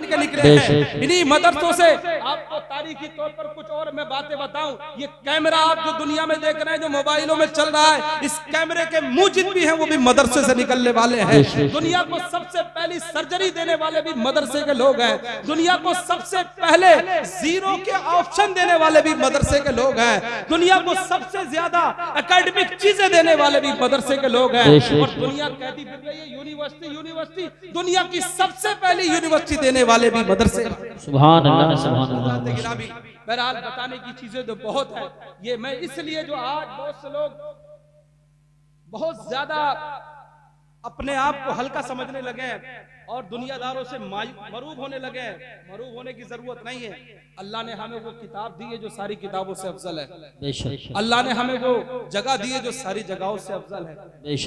के निकले हैं। इन्हीं मदरसों से आपको तारीखी तौर पर कुछ और मैं बातें बताऊं, ये कैमरा आप जो दुनिया में देख रहे हैं, जो मोबाइलों में चल रहा है, इस कैमरे के मुजिद भी हैं, वो भी मदरसे से निकलने वाले हैं। दुनिया को सबसे पहली सर्जरी देने वाले भी मदरसे के लोग हैं। दुनिया को सबसे पहले जीरो के ऑप्शन देने वाले भी मदरसे के लोग हैं। दुनिया को सबसे ज्यादा एकेडमिक चीजें देने वाले भी मदरसे के लोग हैं। और दुनिया कहती फिर रही है यूनिवर्सिटी यूनिवर्सिटी, दुनिया की सबसे पहली यूनिवर्सिटी देने वाले भी मदरसे। सुभान अल्लाह, सुभान अल्लाह। बहरहाल बताने की चीजें तो बहुत है। ये मैं इसलिए जो आज बहुत से लोग बहुत ज्यादा अपने आप को हल्का समझने लगे हैं और दुनियादारों से मरूब होने लगे हैं। मरूब होने की जरूरत नहीं है। अल्लाह ने हमें वो किताब दी है जो सारी किताबों से अफजल है। अल्लाह ने हमें वो जगह दी है जो सारी जगहों से अफजल है।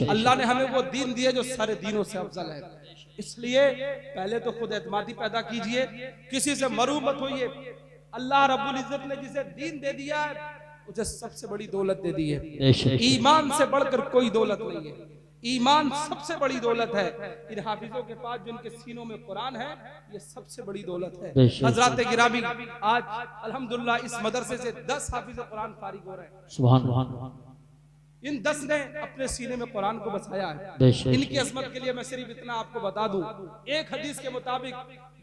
अल्लाह ने हमें वो दीन दिए जो सारे दीनों से अफजल है। इसलिए पहले तो खुद एतमादी पैदा कीजिए, किसी से मरूब मत होइए। अल्लाह रब्बुल इज्जत ने जिसे दीन दे दिया है उसे सबसे बड़ी दौलत दे दी है। ईमान से बढ़कर कोई दौलत नहीं है। ईमान सबसे बड़ी दौलत है। इन हाफिजों के पास जिनके सीनों में कुरान है, ये सबसे बड़ी दौलत है। हजरात गिरामी, आज अल्हम्दुलिल्लाह इस मदरसे से 10 हाफिज कुरान फारिग हो रहे हैं। सुभान अल्लाह। इन 10 ने अपने सीने में कुरान को बसाया है। इनकी अजमत के लिए मैं सिर्फ इतना आपको बता दूं, एक हदीस के मुताबिक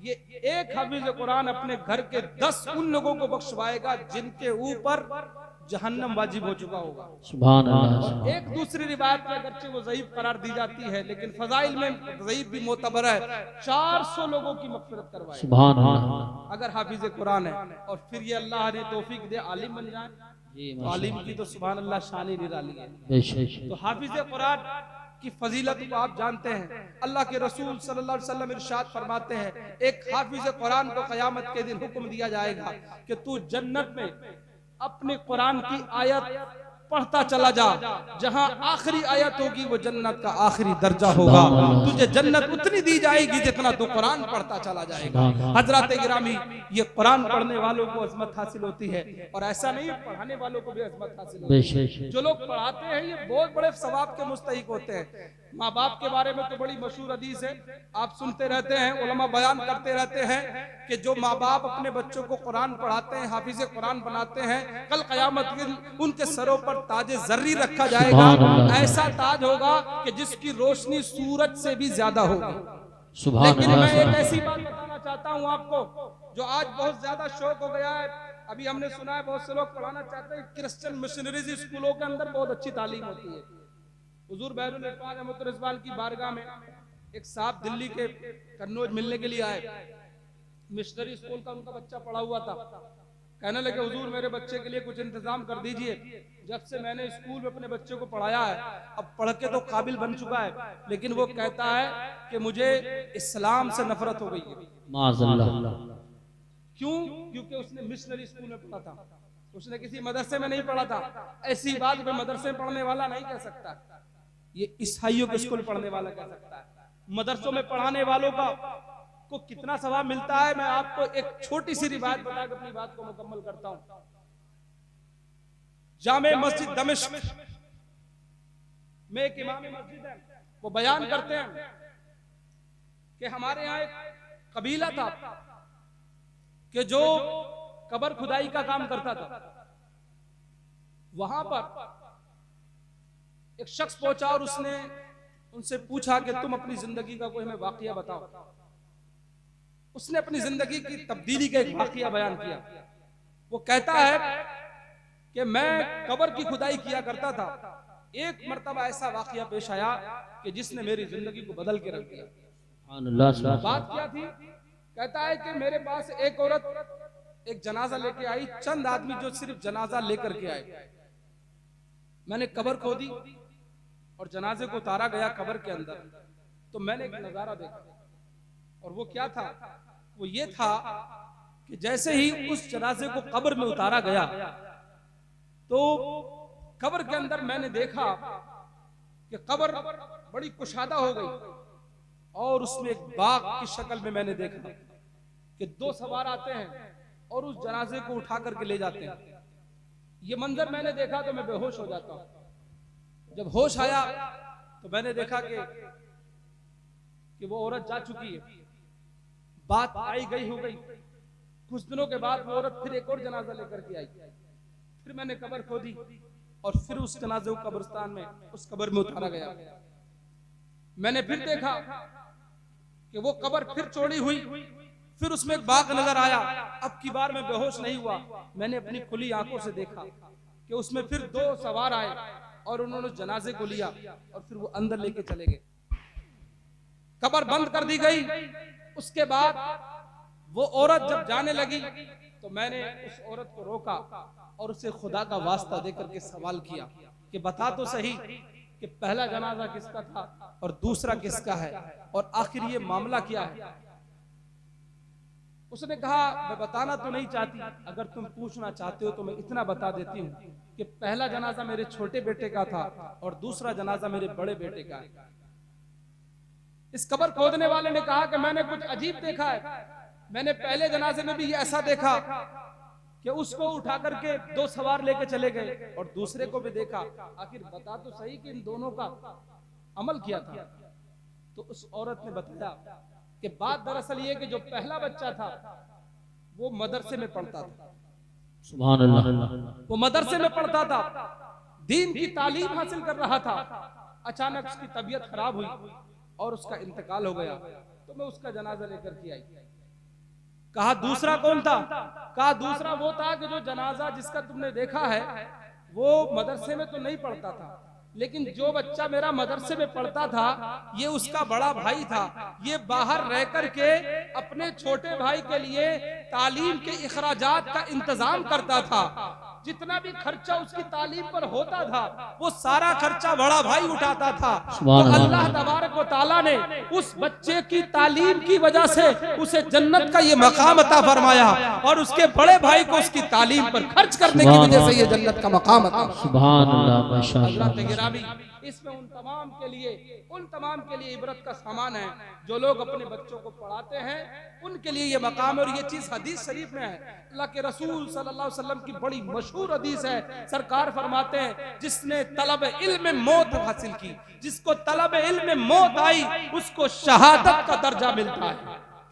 ये एक हाफिज कुरान अपने घर के 10 उन लोगों को बख्शवाएगा जिनके ऊपर जहन्नम वाजिब हो चुका होगा। सुभान अल्लाह। और एक दूसरी रिवायत में अगरचे वो ज़ईफ करार दी जाती है, लेकिन फजाइल में ज़ईफ भी मोतबर है, 400 लोगों की मग़फ़िरत करवाए। सुभान अल्लाह। अगर हाफिज कुरान है और फिर ये अल्लाह ने तौफीक दे आलिम बन जाए, आलिम की तो सुभान अल्लाह शान ही निराली है। तो हाफिज कुरान की फजीलत को आप जानते हैं। अल्लाह के रसूल सल्लल्लाहु अलैहि वसल्लम इरशाद फरमाते हैं, एक हाफिज कुरान को क़यामत के दिन हुक्म दिया जाएगा कि तू जन्नत में अपने कुरान की आयत पढ़ता चला जा, जहां आखिरी आयत होगी वो जन्नत का आखिरी दर्जा होगा। तुझे जन्नत उतनी दी जाएगी जितना तू कुरान पढ़ता चला जाएगा। हजरत गिरामी, ये कुरान पढ़ने वालों को अजमत हासिल होती है और ऐसा नहीं पढ़ाने वालों को भी अजमत हासिल होती है। जो लोग पढ़ाते हैं ये बहुत बड़े सवाब के मुस्तहिक होते हैं। माँ बाप के बारे में तो बड़ी मशहूर हदीस है, आप सुनते रहते हैं, उलमा बयान करते रहते हैं कि जो माँ बाप अपने बच्चों को कुरान पढ़ाते हैं, हाफिज कुरान बनाते हैं, कल क़यामत के दिन उनके सरों पर ताज जर्री रखा जाएगा। ऐसा ताज होगा कि जिसकी रोशनी सूरज से भी ज्यादा होगी। लेकिन मैं एक ऐसी बात बताना चाहता हूँ आपको, जो आज बहुत ज्यादा शौक हो गया है। अभी हमने सुना है बहुत से लोग पढ़ाना चाहते हैं, क्रिश्चियन मिशनरीज स्कूलों के अंदर बहुत अच्छी तालीम होती है। हुजूर बहरुल इरफान अहमद रिजवान की बारगाह में एक साहब दिल्ली के कन्नौज मिलने के लिए आए। मिशनरी स्कूल का उनका बच्चा पढ़ा हुआ था। कहने लगे, हुजूर मेरे बच्चे के लिए कुछ इंतजाम कर दीजिए। जब से मैंने स्कूल में अपने बच्चे को पढ़ाया है, अब पढ़ के तो काबिल बन चुका है, लेकिन वो कहता है कि मुझे इस्लाम से नफरत हो गई है। माज़अल्लाह। क्यों? क्योंकि उसने मिशनरी स्कूल में पढ़ा था, उसने किसी मदरसे में नहीं पढ़ा था। ऐसी बात में मदरसे में पढ़ने वाला नहीं कह सकता, ये ईसाइयों के स्कूल पढ़ने वाला कह सकता है। मदरसों में पढ़ाने वालों का को कितना सवाब मिलता है, मैं आपको एक छोटी सी रिवायत बताकर अपनी बात को मुकम्मल करता हूं। जामे मस्जिद दमिश्क में एक इमाम मस्जिद है, वो बयान करते हैं कि हमारे यहाँ एक कबीला था कि जो कब्र खुदाई का काम करता था। वहां पर एक शख्स पहुंचा और उसने उनसे पूछा कि तुम अपनी जिंदगी का कोई हमें वाकया बताओ। उसने अपनी जिंदगी की तब्दीली का एक वाकया बयान किया। वो कहता है कि मैं कब्र की खुदाई किया करता था, एक मर्तबा ऐसा वाकया पेश आया कि जिसने मेरी जिंदगी को बदल के रख दिया। बात क्या थी? कहता है कि मेरे पास एक औरत एक जनाजा लेके आई, चंद आदमी जो सिर्फ जनाजा लेकर के आए। मैंने कब्र खोदी और जनाजे को उतारा गया कब्र के अंदर, तो मैंने एक नजारा देखा। और वो क्या था? वो ये था कि जैसे ही उस जनाजे को कब्र में उतारा गया तो कब्र के अंदर मैंने देखा कि कब्र बड़ी कुशादा हो गई और उसमें एक बाग की शक्ल में मैंने देखा कि 2 सवार आते हैं और उस जनाजे को उठा करके ले जाते हैं। ये मंजर मैंने देखा तो मैं बेहोश हो जाता हूं। जब होश आया तो मैंने देखा कि वो औरत जा चुकी है। बात आई गई हो गई। कुछ दिनों के बाद वो औरत फिर एक और जनाजा लेकर के आई। फिर मैंने कब्र खोदी और फिर उस जनाजे को कब्रिस्तान में उस कब्र में उतारा गया। मैंने फिर देखा कि वो कब्र फिर चौड़ी हुई, फिर उसमें एक बाग नजर आया। अब की बार मैं बेहोश नहीं हुआ, मैंने अपनी खुली आंखों से देखा कि उसमें फिर 2 सवार आए और उन्होंने जनाजे को लिया और फिर वो अंदर लेके चले गए। कब्र बंद कर दी गई। उसके बाद वो औरत जब जाने लगी तो मैंने उस औरत को रोका और उसे खुदा का वास्ता देकर के सवाल किया कि बता तो सही कि पहला जनाजा किसका था और दूसरा किसका है और आखिर ये मामला क्या है। उसने कहा मैं बताना तो नहीं चाहती, अगर तुम पूछना चाहते हो तो मैं इतना बता देती हूँ कि पहला जनाजा मेरे छोटे बेटे का था और दूसरा जनाजा मेरे बड़े बेटे का है। इस कब्र खोदने वाले ने कहा कि मैंने कुछ अजीब देखा है। मैंने पहले जनाजे में भी ऐसा देखा कि उसको उठा करके 2 सवार लेके चले गए और दूसरे को भी देखा। आखिर बता तो सही कि इन दोनों का अमल किया था। तो उस औरत ने बताया कि बात दरअसल ये कि जो पहला बच्चा था वो मदरसे में पढ़ता था। सुभान अल्लाह। वो मदरसे में पढ़ता था, दीन की तालीम हासिल कर रहा था। अचानक उसकी तबीयत खराब हुई और उसका इंतकाल हो गया। तो मैं उसका जनाजा लेकर के आई। कहा दूसरा कौन था? कहा दूसरा वो था कि जो जनाजा जिसका तुमने देखा है वो मदरसे में तो नहीं पढ़ता था, लेकिन जो बच्चा मेरा मदरसे में पढ़ता था ये उसका बड़ा भाई था। ये बाहर रह करके अपने छोटे भाई के लिए तालीम के इखराजात का इंतजाम करता था। जितना भी खर्चा उसकी तालीम पर होता था वो सारा खर्चा बड़ा भाई उठाता था। तो अल्लाह तबारक व तआला ने उस बच्चे की तालीम की वजह से उसे जन्नत का ये मकाम अता फरमाया और उसके बड़े भाई को उसकी तालीम पर खर्च करने की वजह से ये जन्नत का मकाम अता। सुभान अल्लाह, माशाअल्लाह। इसमें उन तमाम के लिए इबरत का सामान है जो लोग अपने बच्चों को पढ़ाते हैं, उनके लिए ये मकाम है। और ये चीज हदीस शरीफ में है। अल्लाह के रसूल सल्लल्लाहु अलैहि वसल्लम की बड़ी मशहूर हदीस है। सरकार फरमाते हैं जिसने तलब इल्म में मौत हासिल की, जिसको तलब इल्म में मौत आई उसको शहादत का दर्जा मिलता है।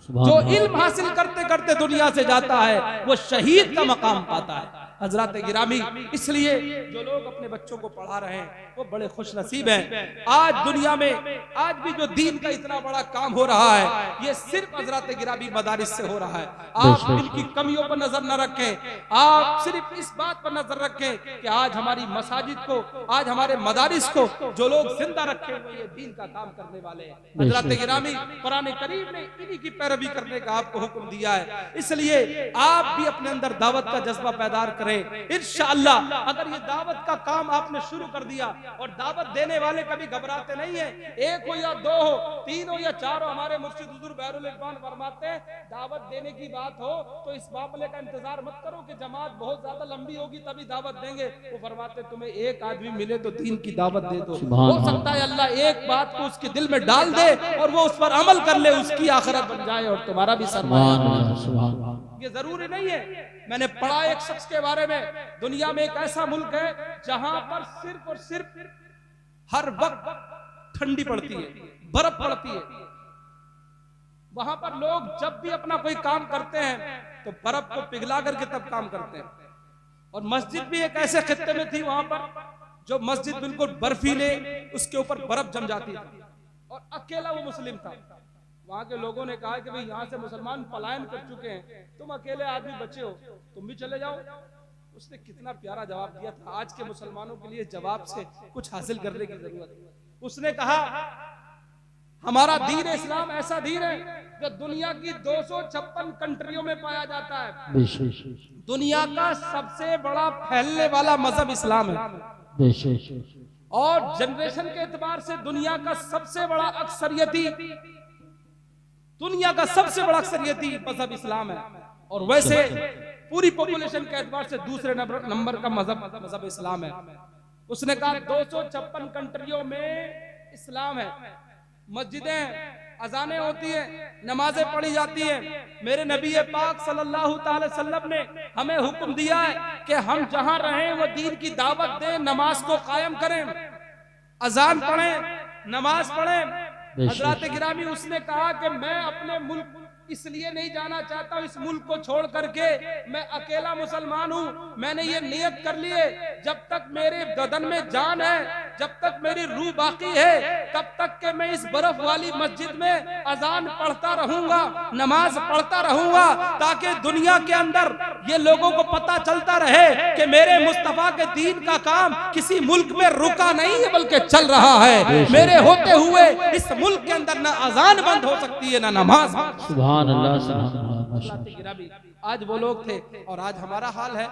जो इल्म हासिल करते करते दुनिया से जाता है वो शहीद का मकाम पाता है। हजरत गिरामी, इसलिए जो लोग अपने बच्चों को पढ़ा रहे हैं वो बड़े खुश नसीब हैं। आज दुनिया में आज भी जो दीन का इतना बड़ा काम हो रहा है ये सिर्फ हजरत गिरामी मदारिस से हो रहा है। आप इनकी कमियों पर नजर न रखें, आप सिर्फ इस बात पर नजर रखें कि आज हमारी मसाजिद को, आज हमारे मदारिस को जो लोग जिंदा रखे हुए ये दीन का काम करने वाले हैं। हजरत गिरामी, कुरान करीम ने इन्हीं की पैरवी करने का आपको हुक्म दिया है। इसलिए आप भी अपने अंदर दावत का जज्बा पैदा करें। इंशाअल्लाह अगर ये दावत का काम आपने शुरू कर दिया, और दावत देने वाले कभी घबराते नहीं है, 1 हो या 2 हो, 3 हो या 4 हो। हमारे मुर्शिद हुजूर बहरुल इरफान फरमाते हैं दावत देने की बात हो तो इस मामले का इंतजार मत करो कि जमात बहुत ज्यादा लंबी होगी तभी दावत देंगे। वो फरमाते तुम्हें एक आदमी मिले तो दीन की दावत दे दो। हो सकता है अल्लाह एक बात को उसके दिल में डाल दे और वो उस पर अमल कर ले, उसकी आखिरत बन जाए और तुम्हारा भी सरमाया। ये जरूरी नहीं है। मैंने पढ़ा एक शख्स के बारे में, दुनिया में एक ऐसा मुल्क है जहां पर सिर्फ और सिर्फ हर वक्त ठंडी पड़ती है, बर्फ पड़ती है। वहां पर लोग जब भी अपना कोई काम करते हैं तो बर्फ को पिघला करके तब काम करते हैं। और मस्जिद भी एक ऐसे खित्ते में थी वहां पर जो मस्जिद बिल्कुल बर्फीले, उसके ऊपर बर्फ जम जाती थी और अकेला वो मुस्लिम था। वहां के लोगों ने कहा कि भाई यहाँ से मुसलमान पलायन कर चुके हैं, तुम अकेले आदमी बचे हो, तुम भी चले जाओ। उसने कितना प्यारा जवाब दिया था। आज के मुसलमानों के लिए जवाब से कुछ हासिल करने की जरूरत है। उसने कहा हमारा दीन इस्लाम ऐसा दीन है जो दुनिया की 256 कंट्रियों में पाया जाता है। दुनिया का सबसे बड़ा फैलने वाला मजहब इस्लाम है और जनरेशन के एतबार से दुनिया का सबसे बड़ा अक्सरियती मजहब इस्लाम है। और वैसे पूरी पॉपुलेशन के एतबार से दूसरे नंबर का मजहब इस्लाम है। उसने कहा 256 कंट्रियों में इस्लाम है। मस्जिदें, अजानें होती हैं, नमाजें पढ़ी जाती हैं। मेरे नबी पाक सल्लल्लाहु अलैहि वसल्लम ने हमें हुक्म दिया है कि हम जहां रहें वो दीन की दावत दें, नमाज को कायम करें, अजान पढ़ें, नमाज पढ़ें। हजरत गिरामी, उसने कहा कि मैं अपने मुल्क इसलिए नहीं जाना चाहता हूं इस मुल्क को छोड़ करके। मैं अकेला मुसलमान हूं। मैंने ये नियत कर लिए जब तक मेरे बदन में जान है, जब तक मेरी रूह बाकी है, तब तक के मैं इस बर्फ वाली मस्जिद में अजान पढ़ता रहूंगा, नमाज पढ़ता रहूंगा, ताकि दुनिया के अंदर ये लोगों को पता चलता रहे कि मेरे मुस्तफा के दीन का काम किसी मुल्क में रुका नहीं है बल्कि चल रहा है। मेरे होते हुए इस मुल्क के अंदर ना अजान बंद हो सकती है ना नमाज। सुभान अल्लाह, सुभान अल्लाह। आज वो लोग थे और आज हमारा हाल है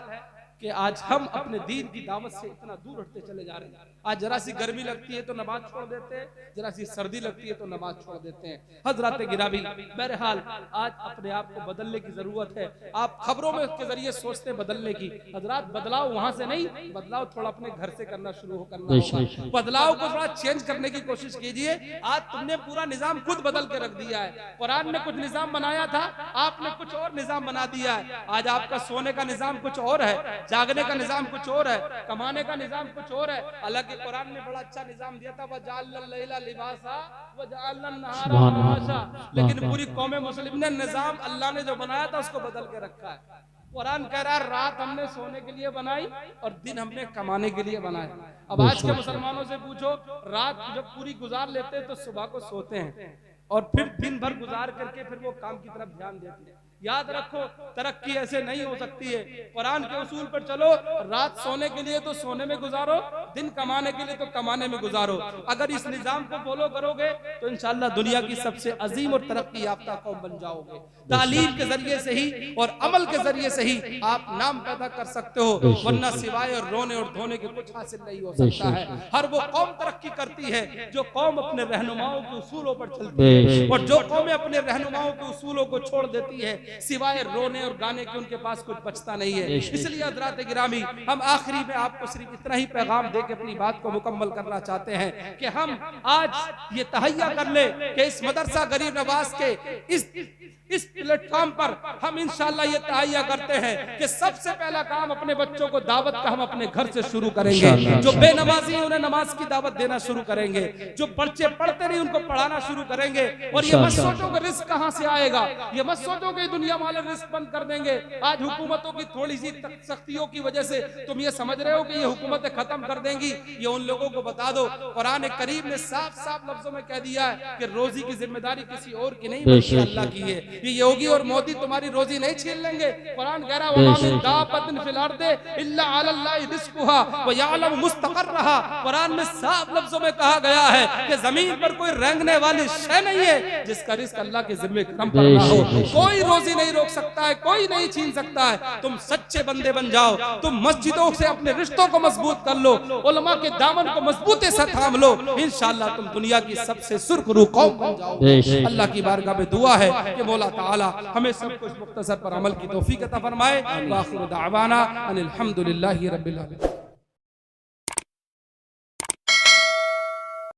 कि आज हम अपने दीन की दावत से इतना दूर हटते चले जा रहे हैं। आज जरा सी गर्मी लगती है तो नमाज छोड़ देते हैं, जरा सी सर्दी लगती है तो नमाज छोड़ देते हैं। हजरत गिरामी, बहरहाल आज अपने आप को बदलने की जरूरत है। आप खबरों में के जरिए सोचते हैं बदलने की, हजरत बदलाव वहां से नहीं, बदलाव थोड़ा अपने घर से करना शुरू करना होगा। बदलाव को थोड़ा चेंज करने की कोशिश कीजिए। आज तुमने पूरा निजाम खुद बदल के रख दिया है। कुरान ने कुछ निजाम बनाया था, आपने कुछ और निजाम बना दिया है। आज आपका सोने का निजाम कुछ और है, जागने का निजाम कुछ और है, कमाने का निजाम कुछ और है। हालांकि कुरान ने बड़ा अच्छा निजाम दिया था, वजअलना लैला लिबासा वजअलना नहारा माशा, लेकिन पूरी कौम मुस्लिम ने निजाम अल्लाह ने जो बनाया था उसको बदल के रखा है। कुरान कह रहा है रात हमने सोने के लिए बनाई और दिन हमने कमाने के लिए बनाया। अब आज के मुसलमानों से पूछो, रात जब पूरी गुजार लेते हैं तो सुबह को सोते हैं और फिर दिन भर गुजार करके फिर वो काम की तरफ ध्यान देते हैं। याद रखो, तरक्की ऐसे नहीं हो सकती है। कुरान के उसूल पर चलो, रात सोने के लिए तो सोने में गुजारो, दिन कमाने के लिए तो कमाने में गुजारो। अगर इस निजाम को फॉलो करोगे तो इंशाअल्लाह दुनिया की सबसे अजीम और तरक्की याफ्ता कौम बन जाओगे। तालीम के जरिए से ही और अमल के जरिए से ही आप नाम पैदा कर सकते हो, वरना सिवाय और रोने और धोने के कुछ हासिल नहीं हो सकता है। हर वो कौम तरक्की करती है जो कौम अपने रहनुमाओं के उसूलों पर चलती है, और जो कौमें अपने रहनुमाओं के उसूलों को छोड़ देती है सिवाय रोने और गाने के उनके पास कुछ बचता नहीं है। इसलिए हज़रात गिरामी, हम आखिरी में आपको सिर्फ इतना ही पैगाम देके अपनी बात को मुकम्मल करना चाहते हैं कि हम आज ये तहैया कर ले कि इस मदरसा गरीब नवाज के इस प्लेटफॉर्म पर हम इंशाअल्लाह ये तहैया करते हैं कि सबसे पहला काम अपने बच्चों को दावत का हम अपने घर से शुरू करेंगे। जो बेनमाजी हैं उन्हें नमाज की दावत देना शुरू करेंगे, जो बच्चे पढ़ते नहीं उनको पढ़ाना शुरू करेंगे। और ये मत सोचो कि रिस्क कहां से आएगा, ये मत सोचो कि दुनिया वाले रिस्क बंद कर देंगे। आज हुकूमतों की थोड़ी सी सख्तियों की वजह से तुम ये समझ रहे हो कि ये हुकूमतें खत्म कर देंगी, ये उन लोगों को बता दो। कुरान करीम ने साफ साफ लफ्जों में कह दिया है कि रोजी की जिम्मेदारी किसी और की नहीं बल्कि अल्लाह की है। ये योगी और मोदी तुम्हारी रोजी नहीं छीन लेंगे। कुरान कह रहा है वमा मिन दाब्बतिन फिल अर्दि इल्ला अलल्लाहि रिज़्कुहा व यअलमु मुस्तक़र्रहा। कुरान में साफ लफ्जों में कहा गया है कि जमीन पर कोई रेंगने वाली शय नहीं है जिसका रिज़्क अल्लाह के जिम्मे करम पर ना हो। कोई रोजी नहीं रोक सकता है, कोई नहीं छीन सकता है। तुम सच्चे बंदे बन जाओ, तुम मस्जिदों से अपने रिश्तों को मजबूत कर लो, उलमा के दामन को मजबूती से थाम लो, इंशाअल्लाह तुम दुनिया की सबसे सुर्खरू कौम बन जाओगे। अल्लाह की बारगाह में दुआ है कि मौला ताला हमें सब कुछ मुख्तसर पर अमल की तौफीक अता फरमाए। व आखिर दावाना अनिल हम्दुलिल्लाहि रब्बिल आलमीन।